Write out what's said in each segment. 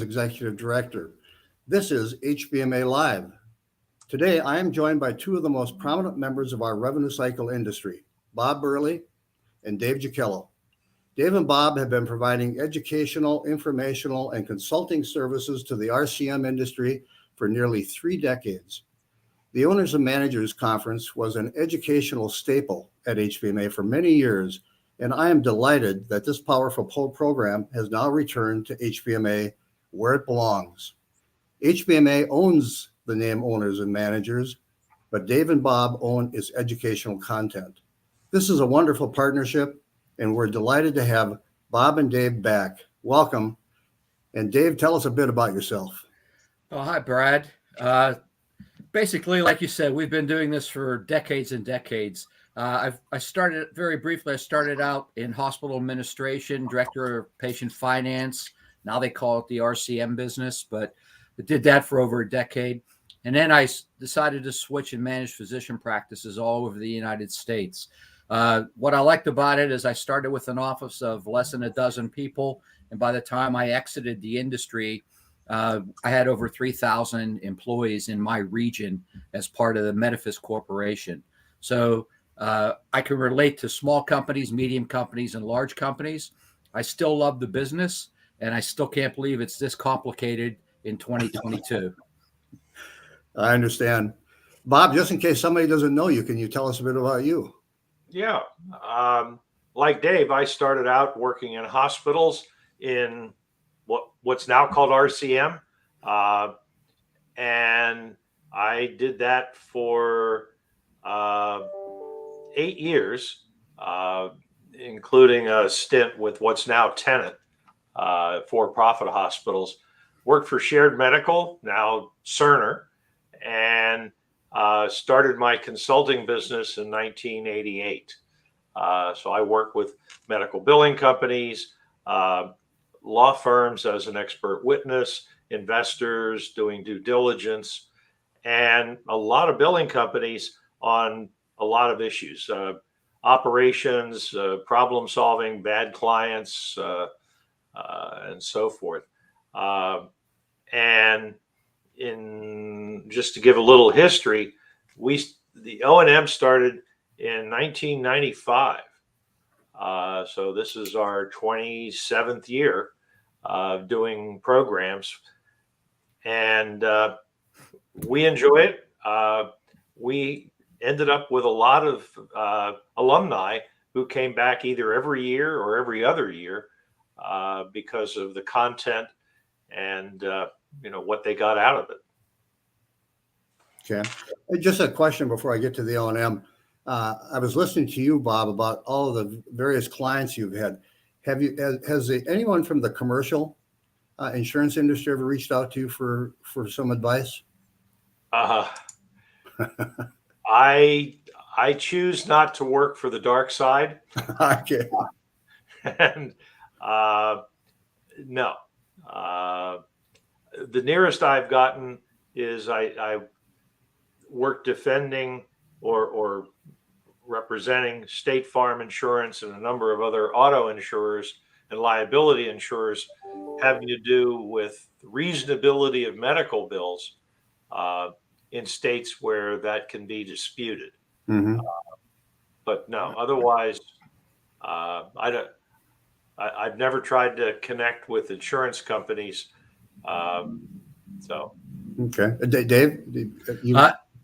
Executive Director. This is HBMA Live. Today, I am joined by two of the most prominent members of our revenue cycle industry, Bob Burleigh and Dave Jakielo. Dave and Bob have been providing educational, informational, and consulting services to the RCM industry for nearly 3 decades. The Owners and Managers Conference was an educational staple at HBMA for many years, and I am delighted that this powerful program has now returned to HBMA where it belongs. HBMA owns the name Owners and Managers, but Dave and Bob own its educational content. This is a wonderful partnership, and we're delighted to have Bob and Dave back. Welcome. And Dave, tell us a bit about yourself. Oh, hi, Brad. Basically, like you said, we've been doing this for decades and decades. I started very briefly. I started out in hospital administration, director of patient finance. Now they call it the RCM business, but I did that for over a decade. And then I decided to switch and manage physician practices all over the United States. What I liked about it is I started with an office of less than a dozen people. And by the time I exited the industry, I had over 3,000 employees in my region as part of the Medifis Corporation. So I can relate to small companies, medium companies, and large companies. I still love the business, and I still can't believe it's this complicated in 2022. I understand. Bob, just in case somebody doesn't know you, can you tell us a bit about you? Yeah. Like Dave, I started out working in hospitals in what's now called RCM. And I did that for 8 years, including a stint with what's now Tenet, for-profit hospitals. Worked for Shared Medical, now Cerner, and started my consulting business in 1988. So I work with medical billing companies, law firms as an expert witness, investors doing due diligence, and a lot of billing companies on a lot of issues, operations, problem solving, bad clients, and so forth. And in just to give a little history, the O&M started in 1995. So this is our 27th year of doing programs, and we enjoy it. We ended up with a lot of alumni who came back either every year or every other year because of the content and what they got out of it. Okay. Just a question before I get to the O&M. I was listening to you, Bob, about all of the various clients you've had. Has anyone from the commercial insurance industry ever reached out to you for some advice? I choose not to work for the dark side. Okay. And no. The nearest I've gotten is I work defending or representing State Farm Insurance and a number of other auto insurers and liability insurers having to do with reasonability of medical bills in states where that can be disputed. Mm-hmm. But no, otherwise, I've never tried to connect with insurance companies. Okay, Dave,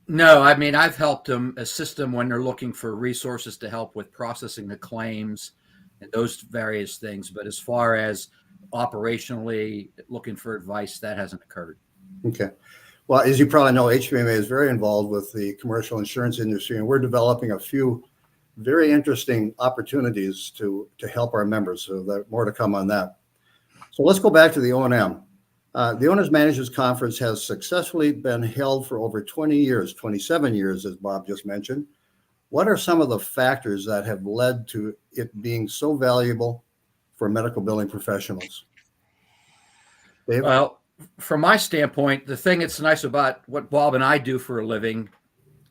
No, I mean, I've helped them, assist them when they're looking for resources to help with processing the claims and those various things. But as far as operationally looking for advice, that hasn't occurred. Okay. Well, as you probably know, HBMA is very involved with the commercial insurance industry, and we're developing a few very interesting opportunities to help our members. So there's more to come on that. So let's go back to the O&M. The Owners Managers Conference has successfully been held for over 20 years, 27 years, as Bob just mentioned. What are some of the factors that have led to it being so valuable for medical billing professionals? Dave? Well, from my standpoint, the thing that's nice about what Bob and I do for a living,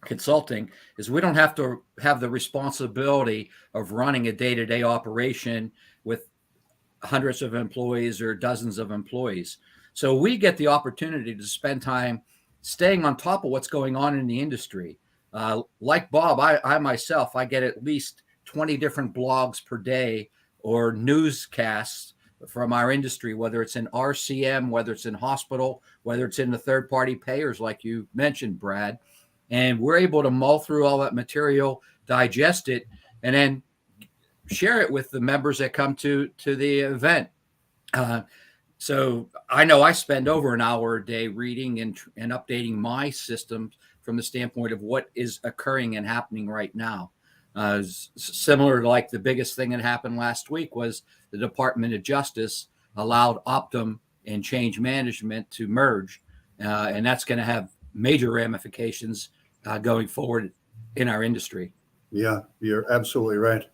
consulting, is we don't have to have the responsibility of running a day-to-day operation with hundreds of employees or dozens of employees. So we get the opportunity to spend time staying on top of what's going on in the industry. Like Bob, I myself, I get at least 20 different blogs per day or newscasts from our industry, whether it's in RCM, whether it's in hospital, whether it's in the third-party payers, like you mentioned, Brad. And we're able to mull through all that material, digest it, and then share it with the members that come to the event. So I know I spend over an hour a day reading and updating my systems from the standpoint of what is occurring and happening right now. Similar to like the biggest thing that happened last week was the Department of Justice allowed Optum and Change Management to merge. And that's going to have major ramifications going forward in our industry. Yeah, you're absolutely right.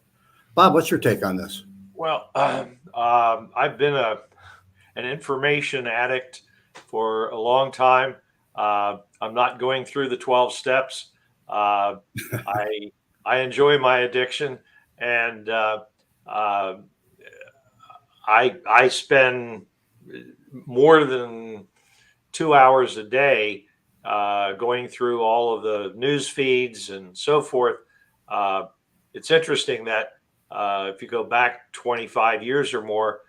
Bob, what's your take on this? Well, I've been an information addict for a long time. I'm not going through the 12 steps. I enjoy my addiction, and I spend more than 2 hours a day going through all of the news feeds and so forth. It's interesting that if you go back 25 years or more,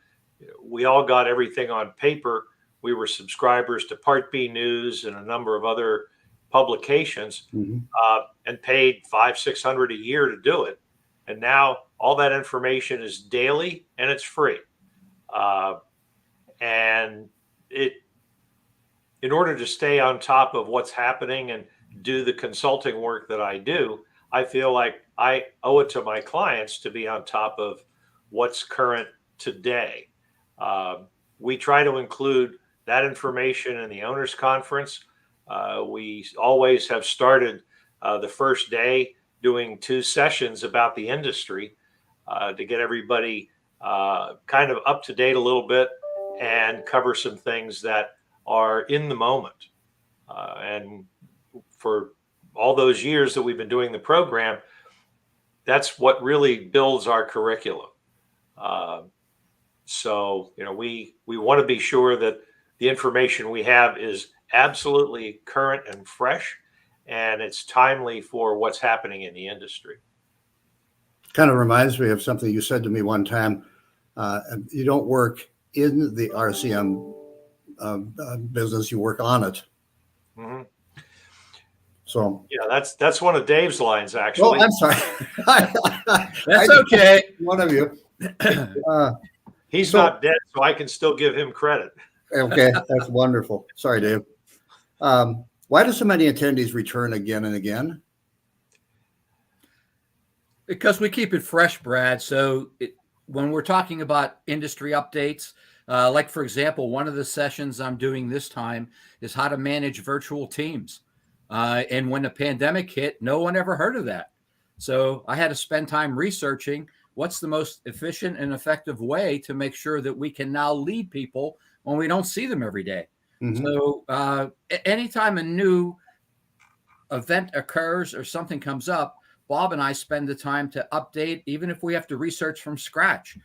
we all got everything on paper. We were subscribers to Part B News and a number of other publications, and paid $500-600 a year to do it. And now all that information is daily and it's free. And in order to stay on top of what's happening and do the consulting work that I do, I feel like I owe it to my clients to be on top of what's current today. We try to include that information in the owners conference. We always have started the first day doing 2 sessions about the industry to get everybody kind of up to date a little bit and cover some things that are in the moment. And for all those years that we've been doing the program, that's what really builds our curriculum. So, we want to be sure that the information we have is absolutely current and fresh, and it's timely for what's happening in the industry. Kind of reminds me of something you said to me one time. You don't work in the RCM business, you work on it. Mm-hmm. So yeah, that's one of Dave's lines, actually. Oh, I'm sorry. That's okay. One of you. He's not dead, so I can still give him credit. Okay, that's wonderful. Sorry, Dave. Why do so many attendees return again and again? Because we keep it fresh, Brad. So when we're talking about industry updates, like, for example, one of the sessions I'm doing this time is how to manage virtual teams. And when the pandemic hit, no one ever heard of that. So I had to spend time researching what's the most efficient and effective way to make sure that we can now lead people when we don't see them every day. Mm-hmm. So anytime a new event occurs or something comes up, Bob and I spend the time to update, even if we have to research from scratch.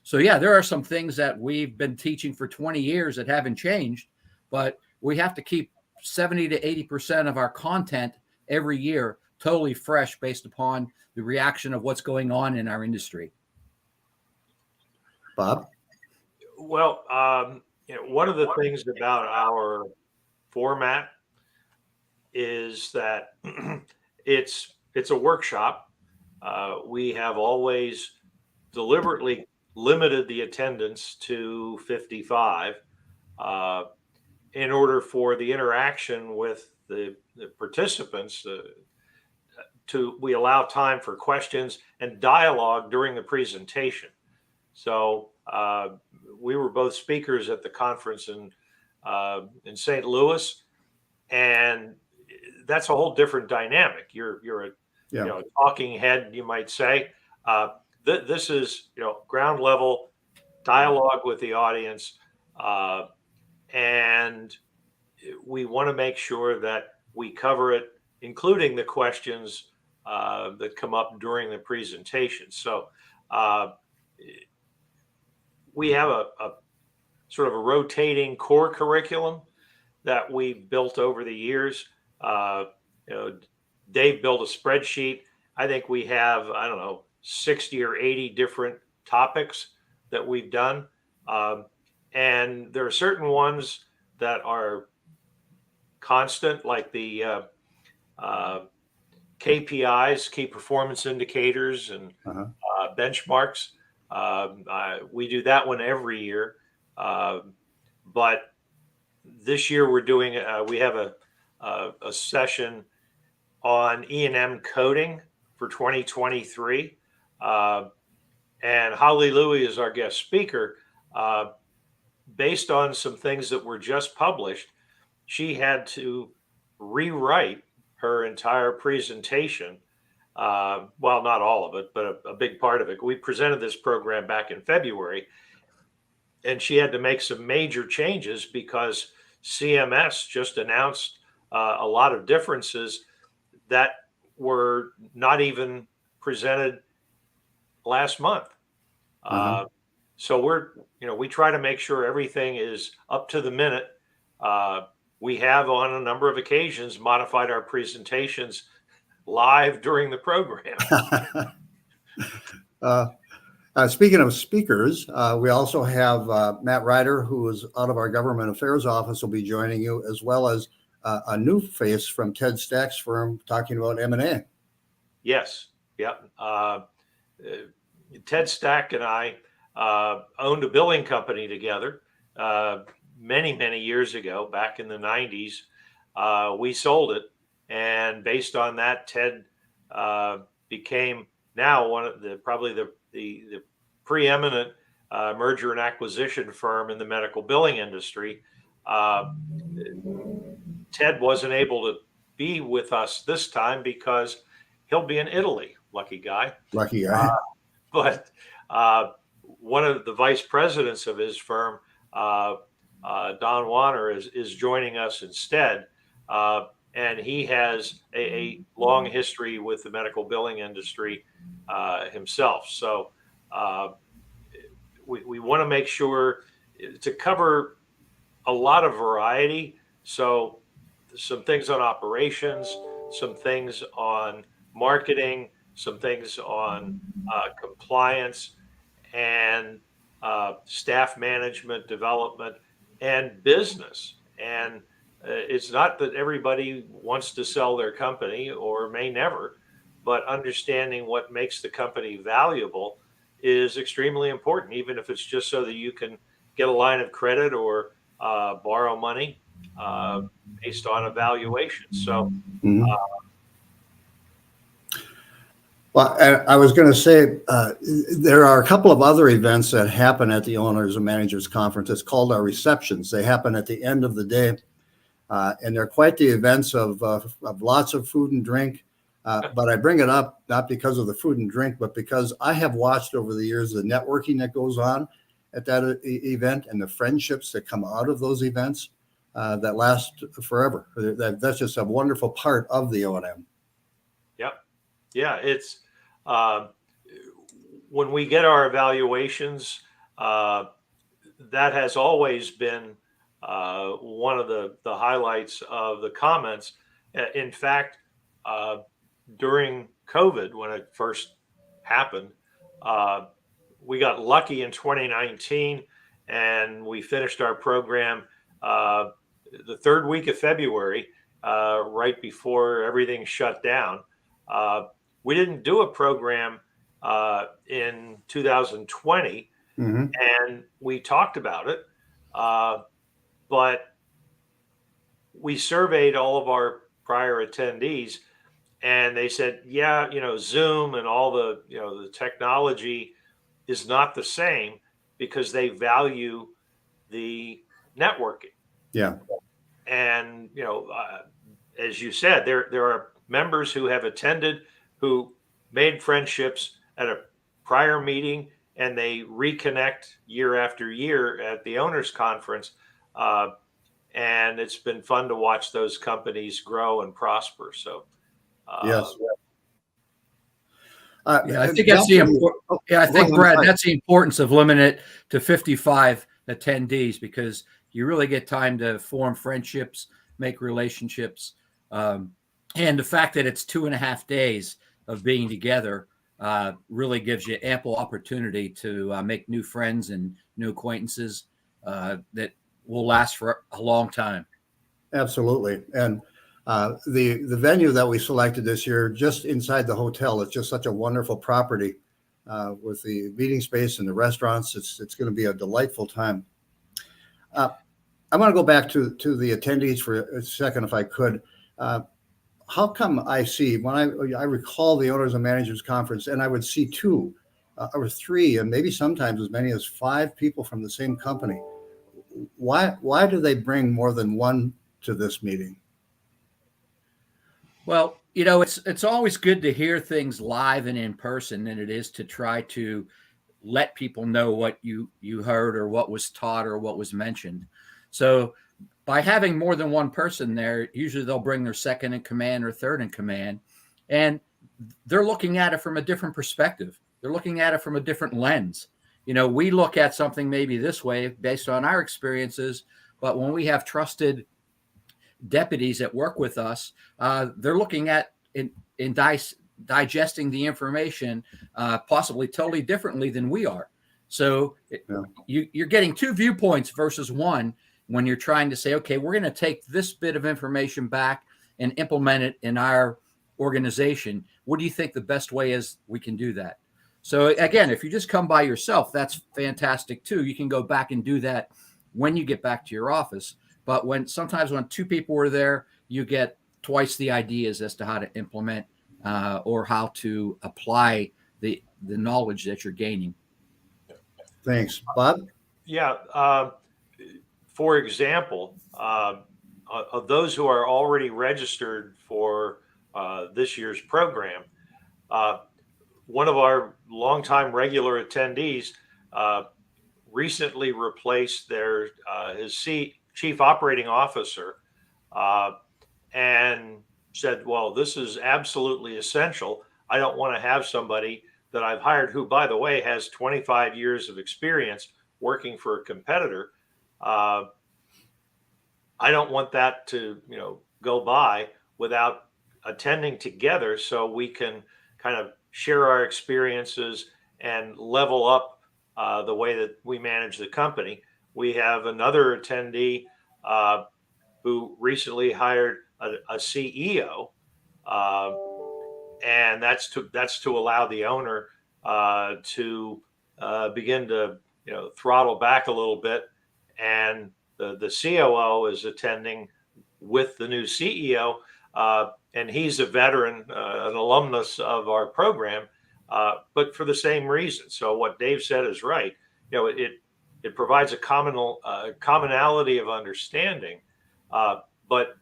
So yeah, there are some things that we've been teaching for 20 years that haven't changed, but we have to keep 70 to 80% of our content every year totally fresh based upon the reaction of what's going on in our industry. Bob? Well, one of the things about our format is that it's a workshop. We have always deliberately limited the attendance to 55 in order for the interaction with the participants we allow time for questions and dialogue during the presentation. So we were both speakers at the conference in St. Louis, and that's a whole different dynamic. You're a talking head, you might say. This is ground level dialogue with the audience, and we want to make sure that we cover it, including the questions that come up during the presentation. So we have sort of a rotating core curriculum that we built over the years. Dave built a spreadsheet. I think we have, I don't know, 60 or 80 different topics that we've done. And there are certain ones that are constant, like the KPIs, key performance indicators, and benchmarks. We do that one every year. But this year we're doing, we have a session on E&M coding for 2023. And Holly Louie is our guest speaker. Based on some things that were just published, she had to rewrite her entire presentation. Well, not all of it, but a big part of it. We presented this program back in February, and she had to make some major changes because CMS just announced a lot of differences that were not even presented last month. So we try to make sure everything is up to the minute. We have on a number of occasions modified our presentations live during the program. Speaking of speakers, we also have Matt Ryder, who is out of our government affairs office, will be joining you, as well as a new face from Ted Stack's firm talking about M&A. Yes. Yep. Ted Stack and I owned a billing company together many, many years ago, back in the 90s. We sold it. And based on that, Ted became now one of probably the preeminent merger and acquisition firm in the medical billing industry. Ted wasn't able to be with us this time because he'll be in Italy. Lucky guy. Lucky guy. But one of the vice presidents of his firm, Don Warner, is joining us instead. And he has a long history with the medical billing industry himself. So we want to make sure to cover a lot of variety. So some things on operations, some things on marketing, some things on compliance and staff management, development, and business. And it's not that everybody wants to sell their company or may never, but understanding what makes the company valuable is extremely important, even if it's just so that you can get a line of credit or borrow money based on a valuation. So, well, I was going to say there are a couple of other events that happen at the Owners and Managers Conference. It's called our receptions. They happen at the end of the day, and they're quite the events of lots of food and drink. But I bring it up not because of the food and drink, but because I have watched over the years the networking that goes on at that event and the friendships that come out of those events that last forever. That's just a wonderful part of the O&M. Yep. Yeah, it's when we get our evaluations, that has always been one of the highlights of the comments. In fact, during COVID, when it first happened, we got lucky in 2019, and we finished our program the third week of February, right before everything shut down. We didn't do a program in 2020, and we talked about it, but we surveyed all of our prior attendees, and they said, yeah, Zoom and all the, the technology is not the same because they value the networking. Yeah. And, as you said, there are members who have attended who made friendships at a prior meeting, and they reconnect year after year at the owners conference. And it's been fun to watch those companies grow and prosper. So, yes. I think that's the important. Yeah, I think, Brad, that's the importance of limiting it to 55 attendees, because you really get time to form friendships, make relationships. And the fact that it's 2.5 days of being together really gives you ample opportunity to make new friends and new acquaintances that will last for a long time. Absolutely. And the venue that we selected this year, just inside the hotel, it's just such a wonderful property with the meeting space and the restaurants. It's going to be a delightful time. I want to go back to the attendees for a second, if I could. How come I see, when I recall the Owners and Managers Conference, and I would see 2 or 3, and maybe sometimes as many as 5 people from the same company. Why do they bring more than one to this meeting? Well, it's always good to hear things live and in person than it is to try to let people know what you heard or what was taught or what was mentioned. So by having more than one person there, usually they'll bring their second in command or third in command, and they're looking at it from a different perspective. They're looking at it from a different lens. We look at something maybe this way based on our experiences, but when we have trusted deputies that work with us, they're looking at digesting the information possibly totally differently than we are. So you're getting 2 viewpoints versus one when you're trying to say, okay, we're going to take this bit of information back and implement it in our organization. What do you think the best way is we can do that? So again, if you just come by yourself, that's fantastic too. You can go back and do that when you get back to your office. But sometimes when 2 people are there, you get twice the ideas as to how to implement or how to apply the knowledge that you're gaining. Thanks. Bob? Yeah. For example, of those who are already registered for this year's program, one of our longtime regular attendees recently replaced his chief operating officer and said, well, this is absolutely essential. I don't want to have somebody that I've hired who, by the way, has 25 years of experience working for a competitor. I don't want that to, go by without attending together so we can kind of share our experiences and level up the way that we manage the company. We have another attendee who recently hired a CEO, and that's to allow the owner to begin to throttle back a little bit, and the COO is attending with the new CEO, and he's a veteran, an alumnus of our program, but for the same reason. So what Dave said is right. It provides a commonality of understanding, but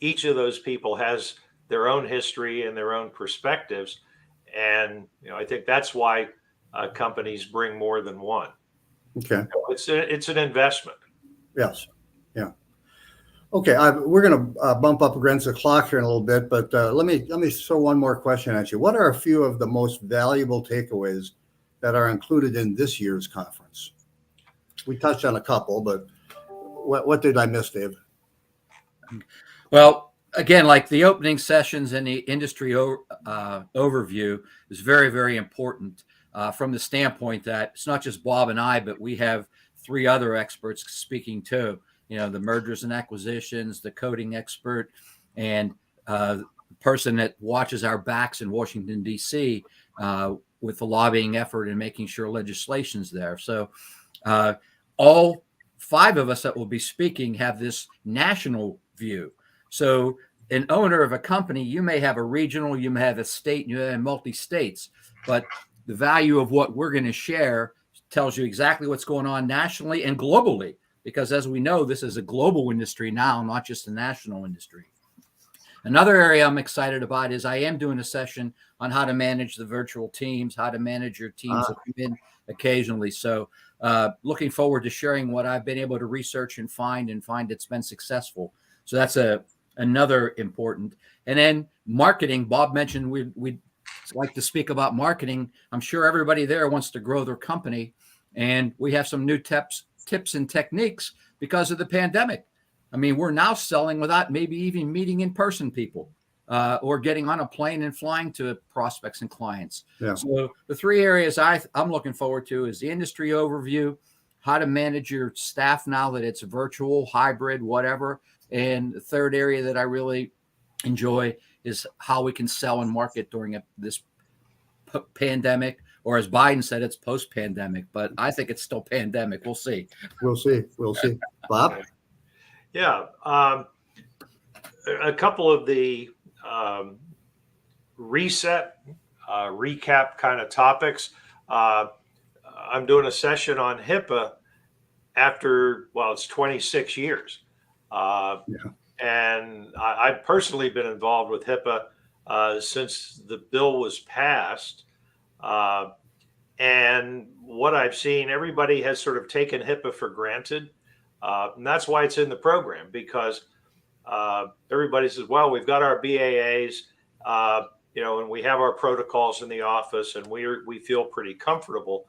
each of those people has their own history and their own perspectives, and I think that's why companies bring more than one. Okay. It's an investment. Yes. Yeah. Okay. We're going to bump up against the clock here in a little bit, but let me throw one more question at you. What are a few of the most valuable takeaways that are included in this year's conference? We touched on a couple, but what did I miss, Dave? Well, again, like the opening sessions and the industry overview is very, very important from the standpoint that it's not just Bob and I, but we have 3 other experts speaking too. The mergers and acquisitions, the coding expert, and the person that watches our backs in Washington, D.C. With the lobbying effort and making sure legislation's there. So all 5 of us that will be speaking have this national view. So an owner of a company, you may have a regional, you may have a state, you may have multi-states, but the value of what we're going to share tells you exactly what's going on nationally and globally, because as we know, this is a global industry now, not just a national industry. Another area I'm excited about is I am doing a session on how to manage the virtual teams, how to manage your teams that come in occasionally. So looking forward to sharing what I've been able to research and find it's been successful. So that's another important. And then marketing, Bob mentioned we'd like to speak about marketing. I'm sure everybody there wants to grow their company, and we have some new tips tips and techniques because of the pandemic. I mean, we're now selling without maybe even meeting in person people or getting on a plane and flying to prospects and clients. Yeah. So the three areas I'm looking forward to is the industry overview, how to manage your staff now that it's virtual, hybrid, whatever. And the third area that I really enjoy is how we can sell and market during this pandemic, or as Biden said, it's post-pandemic, but I think it's still pandemic. We'll see. We'll see. We'll see. Bob? Yeah. A couple of the recap kind of topics. I'm doing a session on HIPAA after, well, it's 26 years. And I've personally been involved with HIPAA since the bill was passed. And what I've seen, everybody has sort of taken HIPAA for granted. And that's why it's in the program, because everybody says, well, we've got our BAAs, and we have our protocols in the office and we feel pretty comfortable.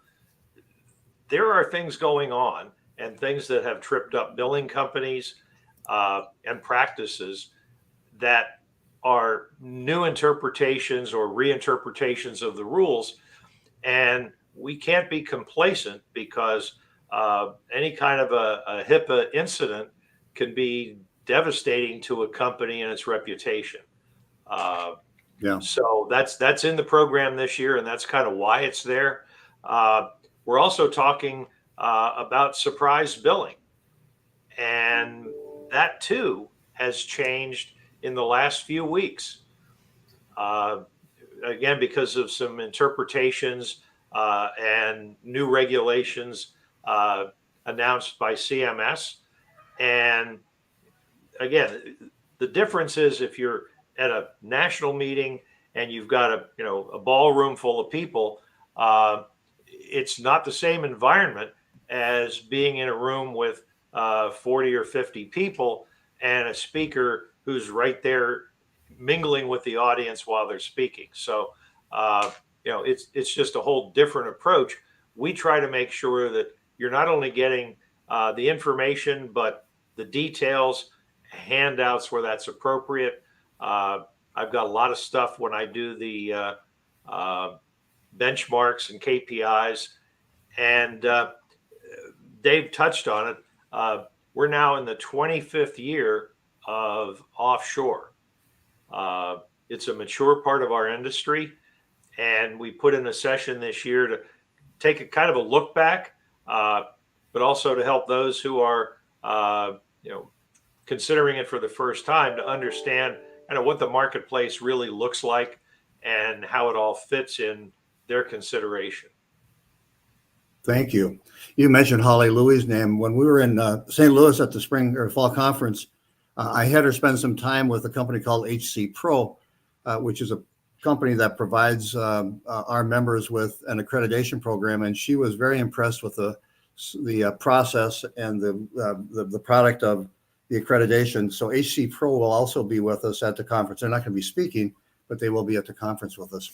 There are things going on and things that have tripped up billing companies and practices that are new interpretations or reinterpretations of the rules. And we can't be complacent, because any kind of a HIPAA incident can be devastating to a company and its reputation. So that's in the program this year, and that's kind of why it's there. We're also talking about surprise billing, and that too has changed in the last few weeks. Again, because of some interpretations and new regulations announced by CMS. And again, the difference is if you're at a national meeting and you've got a ballroom full of people, it's not the same environment as being in a room with 40 or 50 people and a speaker who's right there mingling with the audience while they're speaking. So, it's just a whole different approach. We try to make sure that you're not only getting the information, but the details, handouts where that's appropriate. I've got a lot of stuff when I do the benchmarks and KPIs, and Dave touched on it. We're now in the 25th year of offshore. It's a mature part of our industry, and we put in a session this year to take a kind of a look back, but also to help those who are, considering it for the first time, to understand kind of what the marketplace really looks like and how it all fits in their consideration. Thank you. You mentioned Holly Louie's name. When we were in St. Louis at the spring or fall conference, I had her spend some time with a company called HC Pro, which is a company that provides our members with an accreditation program. And she was very impressed with the process and the product of the accreditation. So HC Pro will also be with us at the conference. They're not going to be speaking, but they will be at the conference with us.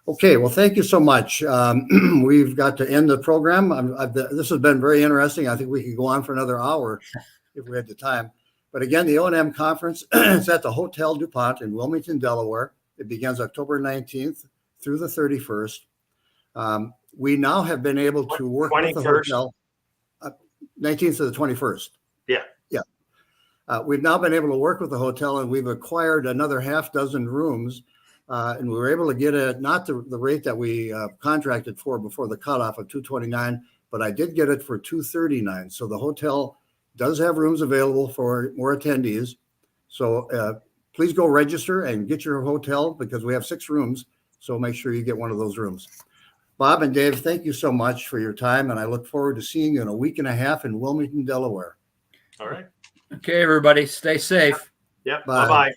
Okay, well, thank you so much. We've got to end the program. This has been very interesting. I think we could go on for another hour if we had the time. But again, the O&M conference is at the Hotel DuPont in Wilmington, Delaware. It begins October 19th through the 31st. We now have been able to work 21st. With the hotel. 19th to the 21st. Yeah. We've now been able to work with the hotel, and we've acquired another half dozen rooms. And we were able to get it, not the rate that we contracted for before the cutoff of $229, but I did get it for $239. So the hotel does have rooms available for more attendees. So please go register and get your hotel, because we have 6 rooms. So make sure you get one of those rooms. Bob and Dave, thank you so much for your time. And I look forward to seeing you in a week and a half in Wilmington, Delaware. All right. Okay, everybody, stay safe. Yep. Bye. Bye-bye.